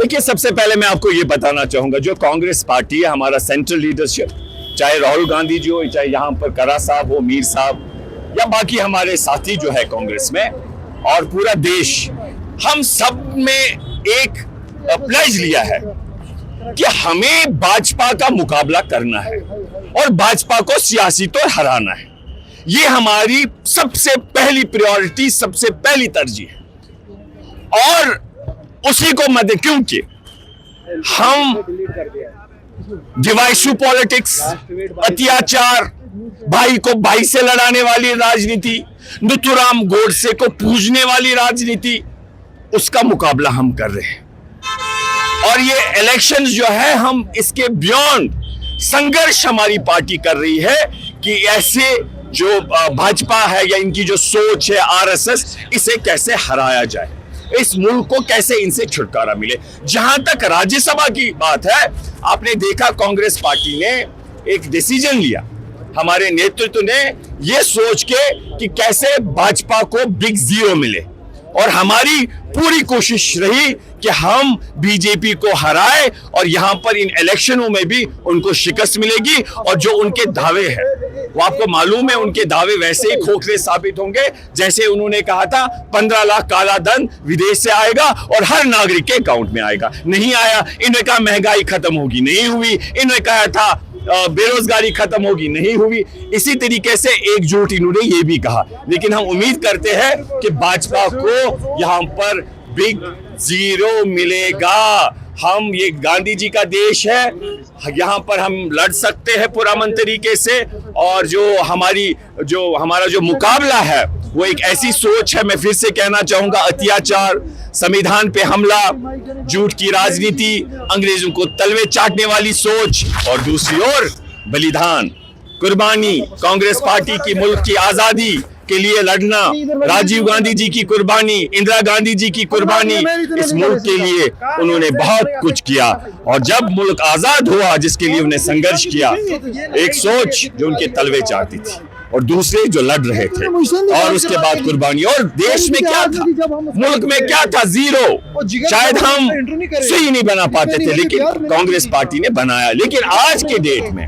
देखिए, सबसे पहले मैं आपको ये बताना चाहूंगा, जो कांग्रेस पार्टी है, हमारा सेंट्रल लीडरशिप, चाहे राहुल गांधी जी हो, चाहे यहाँ पर करा साहब हो, मीर साहब, या बाकी हमारे साथी जो है कांग्रेस में, और पूरा देश, हम सब में एक प्लेज लिया है कि हमें भाजपा का मुकाबला करना है और भाजपा को सियासी तौर हराना है। ये हमारी सबसे पहली प्रायोरिटी, सबसे पहली तरजीह है। और उसी को मदद, क्योंकि हम डिवाइसिव पॉलिटिक्स, अत्याचार, भाई को भाई से लड़ाने वाली राजनीति, नथुराम गोडसे को पूजने वाली राजनीति, उसका मुकाबला हम कर रहे हैं। और ये इलेक्शंस जो है, हम इसके बियॉन्ड संघर्ष हमारी पार्टी कर रही है कि ऐसे जो भाजपा है या इनकी जो सोच है आरएसएस, इसे कैसे हराया जाए, इस मुल्क को कैसे इनसे छुटकारा मिले। जहां तक राज्यसभा की बात है, आपने देखा कांग्रेस पार्टी ने एक डिसीजन लिया, हमारे नेतृत्व ने यह सोच के कि कैसे भाजपा को बिग जीरो मिले, और हमारी पूरी कोशिश रही कि हम बीजेपी को हराए और यहां पर इन इलेक्शनों में भी उनको शिकस्त मिलेगी। और जो उनके दावे हैं, वो आपको मालूम है, उनके दावे वैसे ही खोखले साबित होंगे जैसे उन्होंने कहा था 15 लाख काला धन विदेश से आएगा और हर नागरिक के अकाउंट में आएगा। नहीं आया। इन्होंने कहा महंगाई खत्म होगी, नहीं हुई। इन्होंने कहा था बेरोजगारी खत्म होगी, नहीं हुई। इसी तरीके से एकजुट इन्होंने ये भी कहा। लेकिन हम उम्मीद करते हैं कि भाजपा को यहां पर बिग जीरो मिलेगा। हम, ये गांधी जी का देश है, यहाँ पर हम लड़ सकते हैं पुरअमन तरीके से। और जो हमारा जो मुकाबला है, वो एक ऐसी सोच है, मैं फिर से कहना चाहूंगा, अत्याचार, संविधान पे हमला, झूठ की राजनीति, अंग्रेजों को तलवे चाटने वाली सोच, और दूसरी ओर बलिदान, कुर्बानी, कांग्रेस पार्टी की मुल्क की आजादी के लिए लड़ना, राजीव गांधी जी की कुर्बानी, इंदिरा गांधी जी की कुर्बानी, इस मुल्क के लिए उन्होंने बहुत कुछ किया। और जब मुल्क आजाद हुआ, जिसके लिए उन्हें संघर्ष किया, एक सोच जो उनके तलवे चाहती थी और दूसरे जो लड़ रहे थे, और उसके बाद कुर्बानी। और देश में क्या था, मुल्क में क्या था, जीरो। शायद हम सही नहीं बना पाते थे, लेकिन कांग्रेस पार्टी ने बनाया। लेकिन आज के डेट में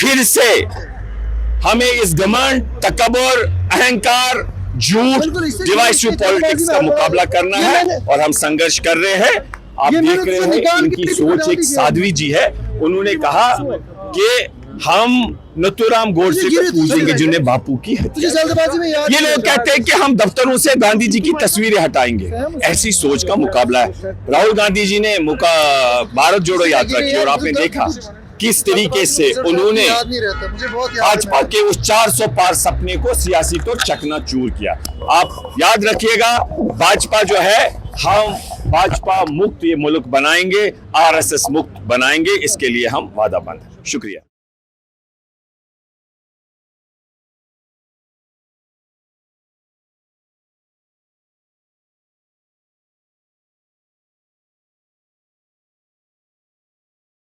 फिर से हमें इस घमंड, तकब्बुर, अहंकार, झूठ, डिवाइसिव पॉलिटिक्स का मुकाबला करना है, और हम संघर्ष कर रहे हैं। आप देख रहे हैं, इनकी सोच एक साध्वी जी है। उन्होंने कहा कि हम नथुराम गोडसे को पूजेंगे जिन्हें बापू की हत्या। ये लोग कहते हैं कि हम दफ्तरों से गांधी जी की तस्वीरें हटाएंगे। ऐसी सोच का मुकाबला है। राहुल गांधी जी ने भारत जोड़ो यात्रा की, और आपने देखा किस तरीके से उन्होंने भाजपा के उस 400 पार सपने को सियासी तो चकनाचूर किया। आप याद रखिएगा, भाजपा जो है, हम भाजपा मुक्त ये मुल्क बनाएंगे, आरएसएस मुक्त बनाएंगे। इसके लिए हम वादाबंद हैं। शुक्रिया।